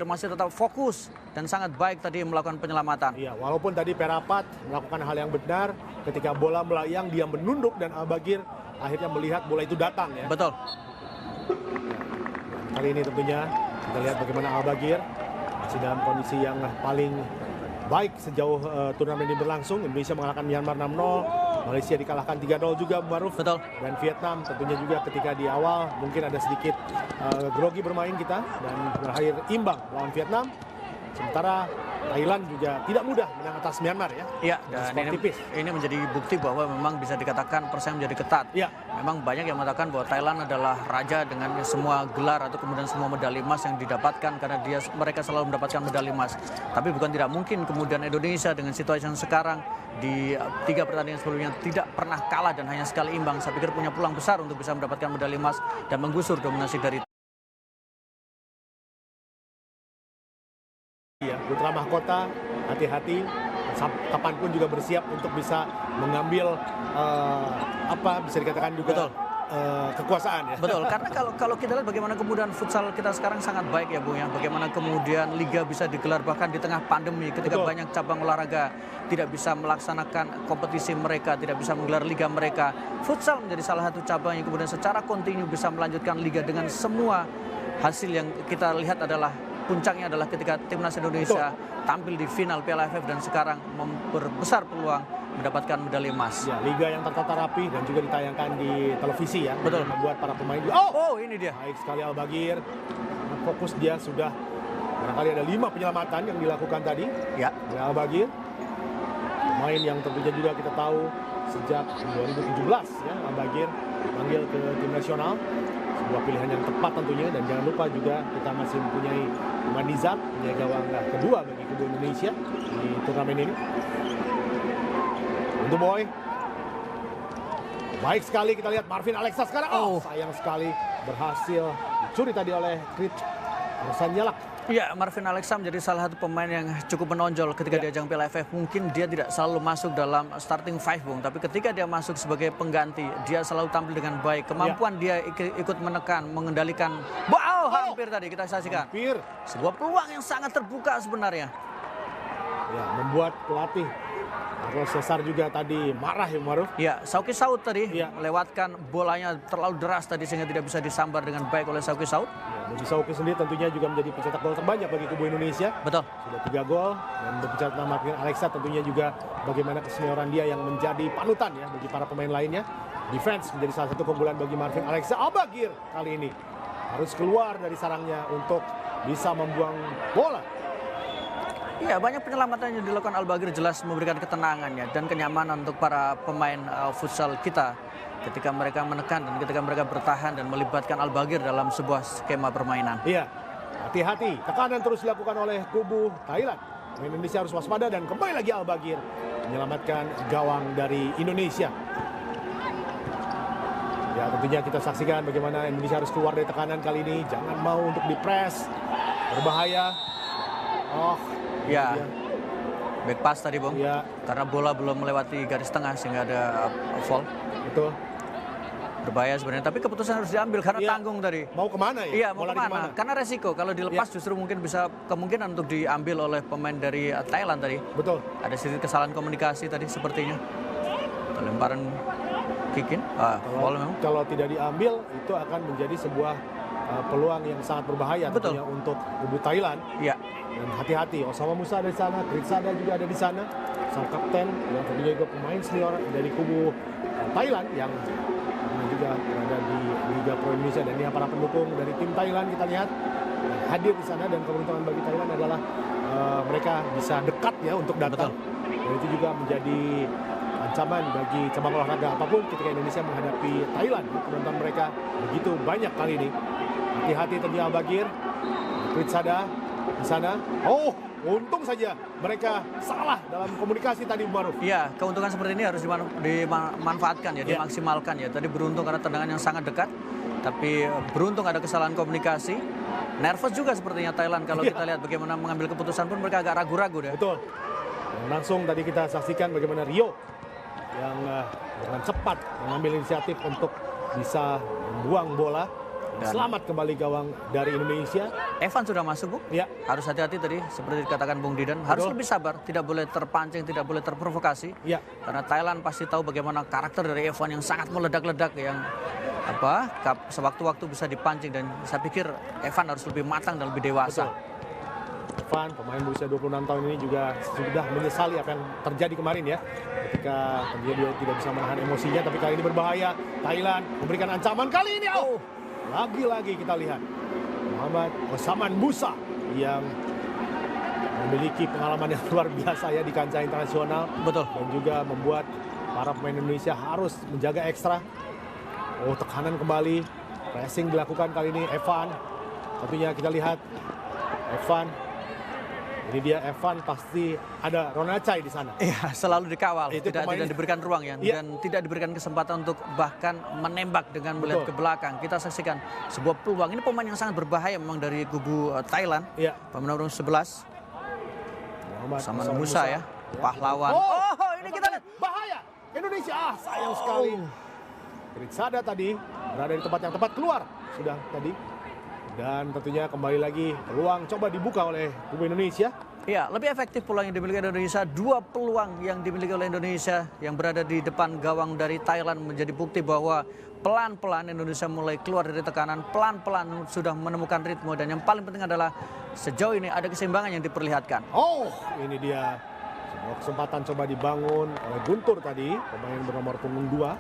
masih tetap fokus dan sangat baik tadi melakukan penyelamatan. Iya, walaupun tadi Perapat melakukan hal yang benar, ketika bola melayang dia menunduk dan Al-Baghir akhirnya melihat bola itu datang ya. Betul. Kali ini tentunya kita lihat bagaimana Al-Baghir masih dalam kondisi yang paling baik sejauh turnamen ini berlangsung. Indonesia mengalahkan Myanmar 6-0, Malaysia dikalahkan 3-0 juga, Maruf. Betul. Dan Vietnam tentunya juga ketika di awal mungkin ada sedikit grogi bermain kita dan berakhir imbang lawan Vietnam. Sementara Thailand juga tidak mudah menang atas Myanmar ya. Iya, dan ini menjadi bukti bahwa memang bisa dikatakan persaingan menjadi ketat. Iya. Memang banyak yang mengatakan bahwa Thailand adalah raja dengan semua gelar atau kemudian semua medali emas yang didapatkan karena mereka selalu mendapatkan medali emas. Tapi bukan tidak mungkin kemudian Indonesia dengan situasi yang sekarang di 3 pertandingan sebelumnya tidak pernah kalah dan hanya sekali imbang. Saya pikir punya peluang besar untuk bisa mendapatkan medali emas dan menggusur dominasi dari Putra mahkota, hati-hati, kapanpun juga bersiap untuk bisa mengambil bisa dikatakan juga kekuasaan ya. Betul, karena kalau kita lihat bagaimana kemudian futsal kita sekarang sangat baik ya Bung ya. Bagaimana kemudian liga bisa digelar bahkan di tengah pandemi ketika banyak cabang olahraga tidak bisa melaksanakan kompetisi mereka, tidak bisa menggelar liga mereka. Futsal menjadi salah satu cabang yang kemudian secara kontinu bisa melanjutkan liga dengan semua hasil yang kita lihat adalah puncaknya adalah ketika timnas Indonesia tampil di final Piala AFF dan sekarang memperbesar peluang mendapatkan medali emas. Ya, liga yang tertata rapi dan juga ditayangkan di televisi ya. Betul. Membuat para pemain ini dia. Baik sekali Al-Baghir. Fokus dia sudah barangkali ada 5 penyelamatan yang dilakukan tadi. Ya. Oleh Al-Baghir. Pemain yang tentunya juga kita tahu sejak 2017 ya Al-Baghir dipanggil ke tim nasional. Sebuah pilihan yang tepat tentunya, dan jangan lupa juga kita masih mempunyai Manizat, punya gawang kedua bagi kubu Indonesia di turnamen ini. Untuk Boy, baik sekali kita lihat Marvin Alexa sekarang. Sayang sekali berhasil dicuri tadi oleh Krit Arsanjalak. Ya, Marvin Alexa menjadi salah satu pemain yang cukup menonjol ketika di ajang Piala AFF. Mungkin dia tidak selalu masuk dalam starting five, Bung. Tapi ketika dia masuk sebagai pengganti, dia selalu tampil dengan baik. Kemampuan dia ikut menekan, mengendalikan. Hampir tadi kita saksikan. Hampir. Sebuah peluang yang sangat terbuka sebenarnya. Ya, membuat pelatih Carlos Cesar juga tadi marah ya Maruf. Ya, Sauki Saud tadi melewatkan bolanya terlalu deras tadi sehingga tidak bisa disambar dengan baik oleh Sauki Saud. Ya, bagi Sauki sendiri tentunya juga menjadi pencetak gol terbanyak bagi kubu Indonesia. Betul. Sudah 3 gol, dan berbicara tentang Marvin Alexa tentunya juga bagaimana kesenioran dia yang menjadi panutan ya bagi para pemain lainnya. Defense menjadi salah satu keunggulan bagi Marvin Alexa. Al-Baghir kali ini harus keluar dari sarangnya untuk bisa membuang bola. Iya, banyak penyelamatan yang dilakukan Al-Baghir jelas memberikan ketenangannya dan kenyamanan untuk para pemain futsal kita ketika mereka menekan dan ketika mereka bertahan dan melibatkan Al-Baghir dalam sebuah skema permainan. Iya, hati-hati. Tekanan terus dilakukan oleh kubu Thailand. Indonesia harus waspada, dan kembali lagi Al-Baghir menyelamatkan gawang dari Indonesia. Ya, tentunya kita saksikan bagaimana Indonesia harus keluar dari tekanan kali ini. Jangan mau untuk dipres, berbahaya. Ya, back pass tadi Bung. Ya. Karena bola belum melewati garis tengah sehingga ada foul. Betul. Berbahaya sebenarnya, tapi keputusan harus diambil karena tanggung tadi. Mau kemana ya? Iya, mau kemana? Karena resiko kalau dilepas justru mungkin bisa kemungkinan untuk diambil oleh pemain dari Thailand tadi. Betul. Ada sedikit kesalahan komunikasi tadi sepertinya. Lemparan kikin. Kalau tidak diambil itu akan menjadi sebuah peluang yang sangat berbahaya tentunya untuk kubu Thailand. Iya. Dan hati-hati, Osama Musa ada di sana, Kritsada juga ada di sana, sang kapten yang tentunya juga pemain senior dari kubu Thailand yang juga berada di Liga Pro Indonesia, dan ini para pendukung dari tim Thailand kita lihat hadir di sana, dan keberuntungan bagi Thailand adalah mereka bisa dekat ya untuk datang. Dan itu juga menjadi ancaman bagi cabang olahraga apapun ketika Indonesia menghadapi Thailand. Penonton mereka begitu banyak kali ini. Hati-hati tadi Al-Baghir, Kritsada di sana. Untung saja mereka salah dalam komunikasi tadi, Maruf. Iya, keuntungan seperti ini harus dimanfaatkan ya, dimaksimalkan ya. Tadi beruntung karena tendangan yang sangat dekat, tapi beruntung ada kesalahan komunikasi. Nervous juga sepertinya Thailand kalau kita lihat bagaimana mengambil keputusan pun mereka agak ragu-ragu deh. Betul. Langsung tadi kita saksikan bagaimana Rio yang dengan cepat mengambil inisiatif untuk bisa membuang bola Dan Selamat kembali gawang dari Indonesia. Evan sudah masuk, Bu. Ya, Harus hati-hati tadi, seperti dikatakan Bung Didan. Harus Betul. lebih sabar, tidak boleh terpancing, tidak boleh terprovokasi. ya. Karena Thailand pasti tahu bagaimana karakter dari Evan yang sangat meledak-ledak, yang sewaktu-waktu bisa dipancing. Dan saya pikir Evan harus lebih matang dan lebih dewasa. Betul. Evan, pemain berusia 26 tahun ini juga sudah menyesali apa yang terjadi kemarin ya. Ketika dia tidak bisa menahan emosinya, tapi kali ini berbahaya. Thailand memberikan ancaman kali ini. Oh, lagi-lagi kita lihat Muhammad Osaman Musa yang memiliki pengalaman yang luar biasa ya di kancah internasional. Betul. Dan juga membuat para pemain Indonesia harus menjaga ekstra. Oh, tekanan kembali. Pressing dilakukan kali ini Evan. Tentunya kita lihat Evan. Ini dia Evan, pasti ada Ronachai di sana. Iya, selalu dikawal, Itu tidak pemain- diberikan ruang ya, Iya. dan tidak diberikan kesempatan untuk bahkan menembak dengan melihat Betul. ke belakang. Kita saksikan sebuah peluang. Ini pemain yang sangat berbahaya memang dari kubu Thailand. Iya. Pemain nomor 11, Muhammad Osaman Osaman Musa ya, pahlawan. Oh, ini kita lihat. bahaya. Indonesia, sayang sekali. Kritsada tadi berada di tempat yang tepat, keluar sudah tadi. Dan tentunya kembali lagi peluang coba dibuka oleh kubu Indonesia. Iya, lebih efektif peluang yang dimiliki Indonesia. Dua peluang yang dimiliki oleh Indonesia yang berada di depan gawang dari Thailand menjadi bukti bahwa pelan-pelan Indonesia mulai keluar dari tekanan, pelan-pelan sudah menemukan ritme, dan yang paling penting adalah sejauh ini ada keseimbangan yang diperlihatkan. Oh, ini dia sebuah kesempatan coba dibangun oleh Guntur tadi, pemain bernomor punggung 2,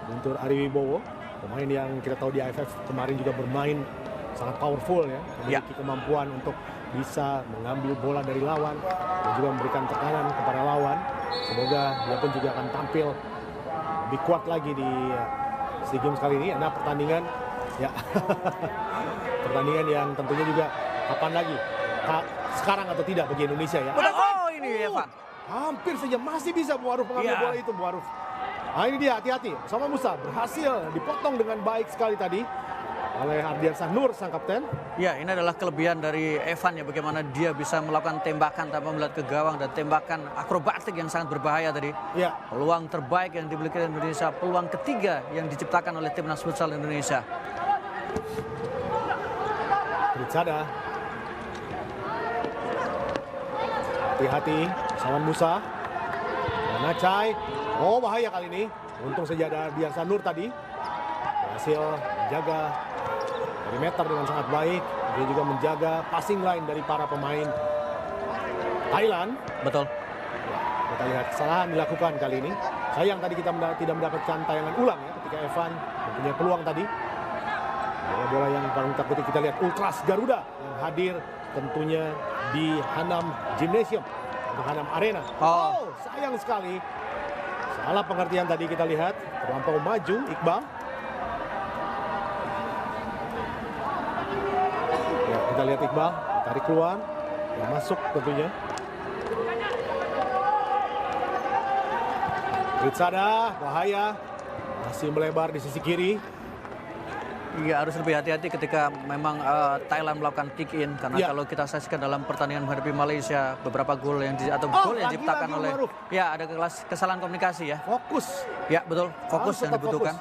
Guntur Ariwibowo, pemain yang kita tahu di AFF kemarin juga bermain sangat powerful ya, memiliki kemampuan untuk bisa mengambil bola dari lawan dan juga memberikan tekanan kepada lawan. Semoga dia pun juga akan tampil lebih kuat lagi di SEA Games kali ini. Nah, pertandingan ya pertandingan yang tentunya juga kapan lagi? Sekarang atau tidak bagi Indonesia ya. Oh, ini Evan. Hampir saja masih bisa Muaruf mengambil Iya. bola itu, Muaruf. Nah, ini dia, hati-hati. Sama Musa berhasil dipotong dengan baik sekali tadi oleh Ardiansah Nur, sang kapten. Ya, ini adalah kelebihan dari Evan ya, bagaimana dia bisa melakukan tembakan tanpa melihat ke gawang dan tembakan akrobatik yang sangat berbahaya tadi. Ya, Peluang terbaik yang dimiliki Indonesia, peluang ketiga yang diciptakan oleh timnas futsal Indonesia. Kritsada. Hati-hati, Sawan Musa. Ronachai. Oh, bahaya kali ini. Untung saja ada Ardiansah Nur tadi. Berhasil menjaga perimeter dengan sangat baik. Dia juga menjaga passing line dari para pemain Thailand. Betul. Kita lihat kesalahan dilakukan kali ini. Sayang tadi kita tidak mendapatkan tayangan ulang ya ketika Evan mempunyai peluang tadi. Bola-bola yang paling takuti kita lihat Ultras Garuda yang hadir tentunya di Hanam Gymnasium atau Hanam Arena. Oh. Sayang sekali. Salah pengertian tadi kita lihat. Terlampau maju Iqbal. Ya, kita lihat Iqbal tarik keluar, yang masuk tentunya. Kritsada, bahaya, masih melebar di sisi kiri. Iya, harus lebih hati-hati ketika memang Thailand melakukan kick in, karena Ya. kalau kita saksikan dalam pertandingan menghadapi Malaysia, beberapa gol yang gol yang diciptakan lagi-lagi oleh Maruf. ya, ada kesalahan komunikasi ya. Fokus. Ya, betul, fokus Harus yang tetap dibutuhkan.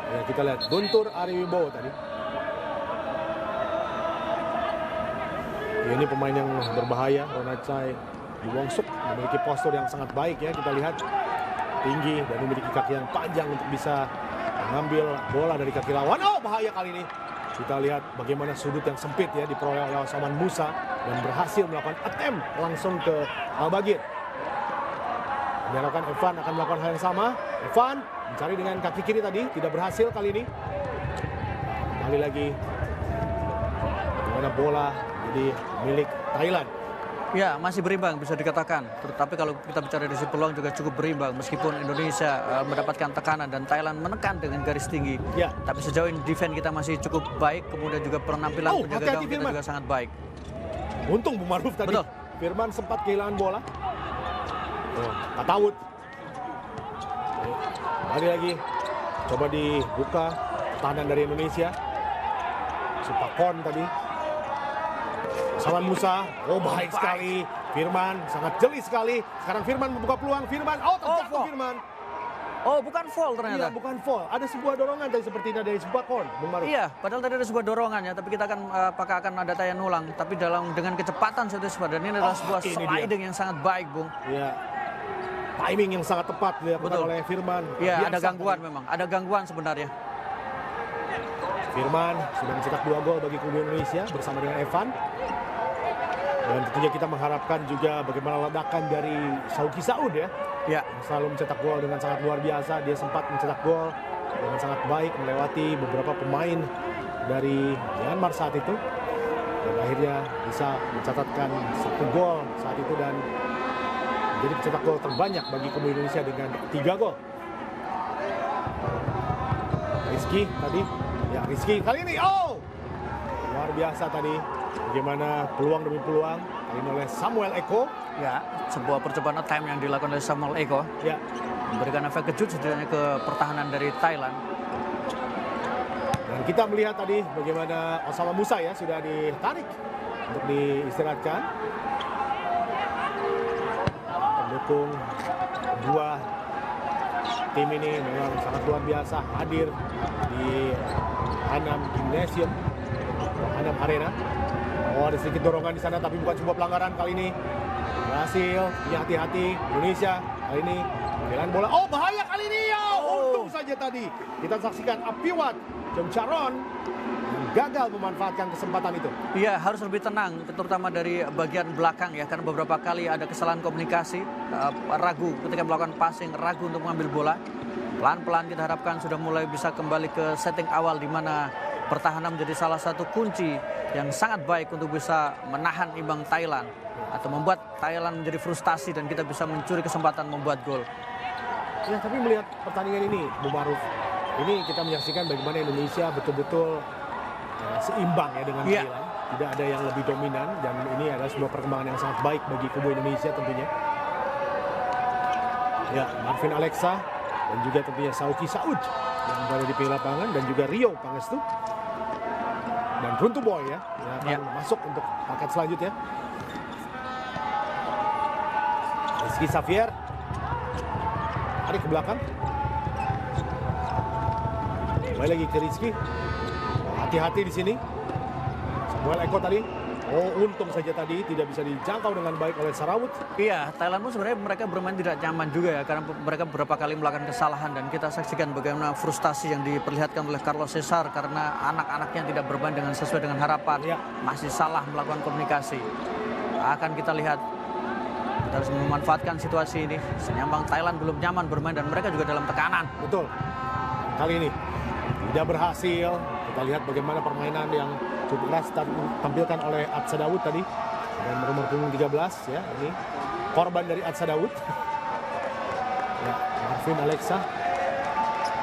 Ya, kita lihat Guntur Ariwibowo tadi. Ya, ini pemain yang berbahaya, Ronachai Wongsuk memiliki postur yang sangat baik ya. Kita lihat tinggi dan memiliki kaki yang panjang untuk bisa mengambil bola dari kaki lawan. Oh, bahaya kali ini. Kita lihat bagaimana sudut yang sempit ya diperoleh oleh Osaman Musa dan berhasil melakukan attempt langsung ke Al-Bagir. Diharapkan Evan akan melakukan hal yang sama. Evan mencari dengan kaki kiri tadi, tidak berhasil kali ini. Kembali lagi. Bagaimana bola jadi milik Thailand. Ya, masih berimbang bisa dikatakan. Tetapi kalau kita bicara dari sisi peluang juga cukup berimbang, meskipun Indonesia mendapatkan tekanan dan Thailand menekan dengan garis tinggi. Ya. Tapi sejauh ini defense kita masih cukup baik, kemudian juga penampilan penjaga hati-hati gawang kita Firman. juga sangat baik. Untung Bu Maruf tadi. Betul. Firman sempat kehilangan bola. Oh, Katawut. Kembali lagi. Coba dibuka tahanan dari Indonesia. Supakon tadi. Sawan Musa. Oh, baik sekali. Firman sangat jeli sekali. Sekarang Firman membuka peluang. Firman. Oh, terjatuh Oh, Firman. Oh, bukan foul ternyata. Iya, bukan foul. Ada sebuah dorongan tadi sepertinya dari sebuah kon, Bung Maruf. Iya, padahal tadi ada sebuah dorongan ya, tapi kita akan apakah akan ada tayangan ulang. Tapi dengan kecepatan dan ini adalah sebuah ini dia. sliding yang sangat baik, Bung. Iya. Timing yang sangat tepat dilakukan Betul. oleh Firman. Iya, ada Biasa gangguan tadi. memang, ada gangguan sebenarnya. Firman sudah mencetak 2 gol bagi kubu Indonesia bersama dengan Evan. Dan tentunya kita mengharapkan juga bagaimana ledakan dari Sauki Saud ya. Ya, Selalu mencetak gol dengan sangat luar biasa. Dia sempat mencetak gol dengan sangat baik melewati beberapa pemain dari Myanmar saat itu. Dan akhirnya bisa mencatatkan 1 gol saat itu dan jadi pencetak gol terbanyak bagi kubu Indonesia dengan 3 gol. Rizky tadi, ya Rizky kali ini, luar biasa tadi. Bagaimana peluang demi peluang kali ini oleh Samuel Eko. ya, sebuah percobaan attempt yang dilakukan oleh Samuel Eko Ya, memberikan efek kejut setidaknya ke pertahanan dari Thailand. dan kita melihat tadi bagaimana Osama Musa ya sudah ditarik untuk diistirahatkan. Pendukung dua tim ini memang sangat luar biasa hadir di Hanam Gymnasium, Hanam Arena. Oh, ada sedikit dorongan di sana tapi bukan sebuah pelanggaran kali ini. Berhasil, ya hati-hati Indonesia kali ini pembelaan bola. Oh, bahaya kali ini ya. Untung saja tadi kita saksikan Apiwat Jomcharon yang gagal memanfaatkan kesempatan itu. Iya, harus lebih tenang, terutama dari bagian belakang ya, karena beberapa kali ada kesalahan komunikasi, ragu ketika melakukan passing, ragu untuk mengambil bola. Pelan-pelan kita harapkan sudah mulai bisa kembali ke setting awal di mana pertahanan menjadi salah satu kunci yang sangat baik untuk bisa menahan imbang Thailand atau membuat Thailand menjadi frustasi dan kita bisa mencuri kesempatan membuat gol. Ya, tapi melihat pertandingan ini, Bung Maruf, ini kita menyaksikan bagaimana Indonesia betul-betul seimbang ya dengan Iya. Thailand. Tidak ada yang lebih dominan dan ini adalah sebuah perkembangan yang sangat baik bagi kubu Indonesia tentunya. Ya, Marvin Alexa dan juga tentunya Sauki Saud yang berada di pinggir lapangan dan juga Rio Pangestu dan Runtu Boy ya yang akan Ya. masuk untuk paket selanjutnya. Rizky Xavier tarik ke belakang. Kembali lagi ke Rizky. Hati-hati di sini. Samuel Eko tadi. Oh, untung saja tadi tidak bisa dijangkau dengan baik oleh Sarawut. Iya, Thailand pun sebenarnya mereka bermain tidak nyaman juga ya, karena mereka beberapa kali melakukan kesalahan dan kita saksikan bagaimana frustasi yang diperlihatkan oleh Carlos Cesar karena anak-anaknya tidak bermain dengan sesuai dengan harapan, Ya. masih salah melakukan komunikasi. Akan kita lihat, kita harus memanfaatkan situasi ini. Senyambang Thailand belum nyaman bermain dan mereka juga dalam tekanan. Betul. Kali ini tidak berhasil. Kita lihat bagaimana permainan yang cukup keras tampilkan oleh Atsa Daud tadi dan nomor punggung 13 ya, ini korban dari Atsa Daud. Ya, Marvin Alexa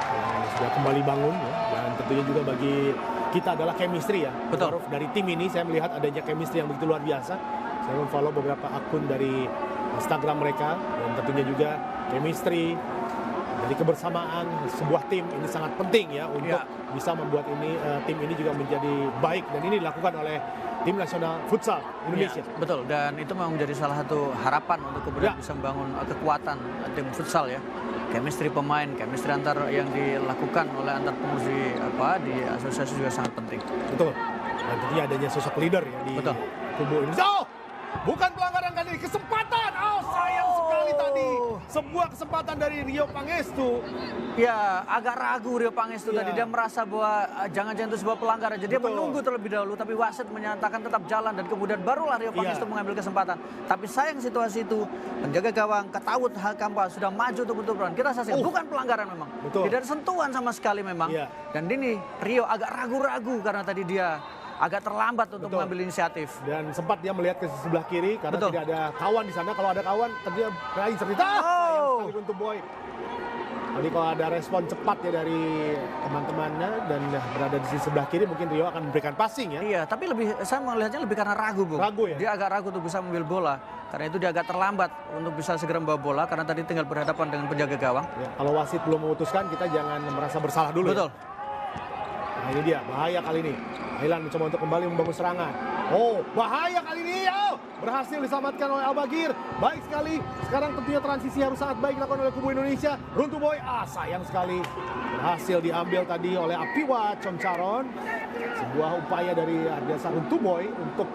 yang sudah kembali bangun ya, dan tentunya juga bagi kita adalah chemistry ya. Betul. Maruf, dari tim ini saya melihat adanya chemistry yang begitu luar biasa. Saya memfollow beberapa akun dari Instagram mereka dan tentunya juga chemistry dari kebersamaan sebuah tim ini sangat penting ya untuk Ya. bisa membuat ini tim ini juga menjadi baik dan ini dilakukan oleh tim nasional futsal Indonesia. Ya, betul, dan itu memang menjadi salah satu harapan untuk kemudian Ya. bisa membangun kekuatan tim futsal ya. Chemistry pemain, chemistry antar yang dilakukan oleh antar pengurus di asosiasi juga sangat penting. Betul. Dan tentunya adanya sosok leader ya di Betul. kubu Indonesia. Oh, bukan pelanggaran kali ini, kesempatan. Oh, sayang sekali tadi. Sebuah kesempatan dari Rio Pangestu. Ya, agak ragu Rio Pangestu Ya. tadi. Dia merasa bahwa jangan-jangan itu sebuah pelanggaran. Jadi dia Betul. menunggu terlebih dahulu, tapi wasit menyatakan tetap jalan dan kemudian barulah Rio Pangestu Ya. mengambil kesempatan. Tapi sayang situasi itu, penjaga gawang Ketawut Hakampa sudah maju untuk berperan. Kita saksikan bukan pelanggaran memang. Betul. Tidak ada sentuhan sama sekali memang. Ya. Dan ini Rio agak ragu-ragu karena tadi dia agak terlambat untuk Betul. mengambil inisiatif. Dan sempat dia melihat ke sebelah kiri karena Betul. tidak ada kawan di sana. Kalau ada kawan, tentunya berani cerita. Sayang Oh. sekali untuk Boy. Jadi kalau ada respon cepat ya dari teman-temannya dan berada di sisi sebelah kiri, mungkin Rio akan memberikan passing ya. Iya, tapi saya melihatnya lebih karena ragu, Bu. Ragu ya? Dia agak ragu untuk bisa mengambil bola. Karena itu dia agak terlambat untuk bisa segera membawa bola karena tadi tinggal berhadapan dengan penjaga gawang. Ya, kalau wasit belum memutuskan, kita jangan merasa bersalah dulu. Betul. Ya. Nah ini dia, bahaya kali ini. Thailand mencoba untuk kembali membangun serangan. Oh, bahaya kali ini. Oh, berhasil diselamatkan oleh Al-Bagir. Baik sekali. Sekarang tentunya transisi harus sangat baik dilakukan oleh kubu Indonesia. Runtuh Boy, sayang sekali. Berhasil diambil tadi oleh Apiwa Chomcharon. Sebuah upaya dari Ardiansa Runtuh Boy untuk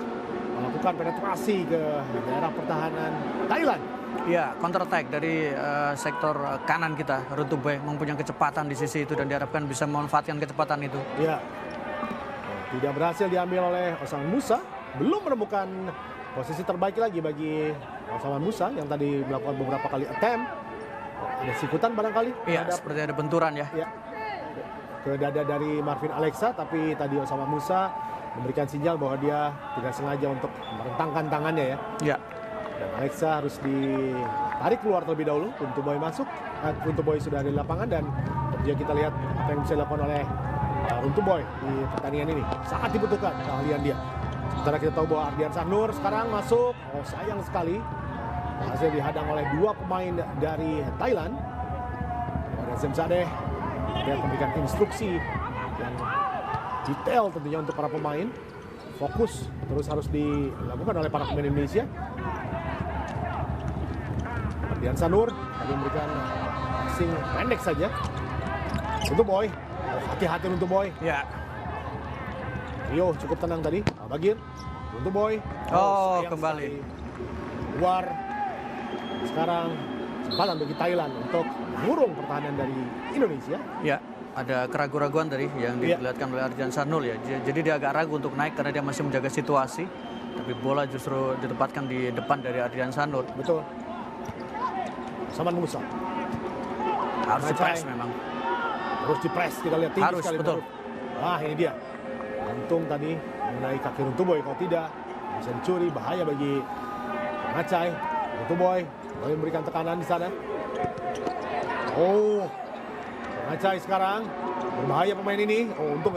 melakukan penetrasi ke daerah pertahanan Thailand. Ya, counter attack dari sektor kanan kita. Runtuh Boy mempunyai kecepatan di sisi itu dan diharapkan bisa memanfaatkan kecepatan itu. Ya. Tidak berhasil diambil oleh Osman Musa. Belum menemukan posisi terbaik lagi bagi Osman Musa yang tadi melakukan beberapa kali attempt. Ada sikutan barangkali. Iya, seperti ada benturan ya. Ya. Ke dada dari Marvin Alexa, tapi tadi Osman Musa memberikan sinyal bahwa dia tidak sengaja untuk merentangkan tangannya ya. Ya. Dan Alexa harus ditarik keluar terlebih dahulu. Runtuh Boy masuk. Runtuh Boy sudah ada di lapangan dan tentunya kita lihat apa yang bisa dilakukan oleh Runtuh Boy di pertandingan ini. Sangat dibutuhkan keahlian dia. Sementara kita tahu bahwa Ardiansa Nur sekarang masuk. Oh, sayang sekali. Hasil dihadang oleh dua pemain dari Thailand. Azam Zadeh dia memberikan instruksi yang detail tentunya untuk para pemain. Fokus terus harus dilakukan oleh para pemain Indonesia. Ardiansa Nur tadi memberikan passing pendek saja. Runtuh Boy. Hati-hati Runtuh Boy. Ya. Rio cukup tenang tadi. Bagir. Runtuh Boy. Oh, sayang kembali. sekali. Keluar. Sekarang kesempatan bagi Thailand untuk mengurung pertahanan dari Indonesia. Ya, ada keraguan-raguan tadi yang diperlihatkan oleh Ardiansa Nur ya. Jadi dia agak ragu untuk naik karena dia masih menjaga situasi. Tapi bola justru ditempatkan di depan dari Ardiansa Nur. Betul. Saman Musa. Harus Macai. dipres memang. Harus dipres, kita lihat tinggi Harus, sekali. betul. Ini dia. Untung tadi mengenai kaki Runtuh Boy. Kalau tidak, bisa dicuri. Bahaya bagi Macai. Runtuh Boy. Boy memberikan tekanan di sana. Oh, Macai sekarang. Berbahaya pemain ini. Oh, untung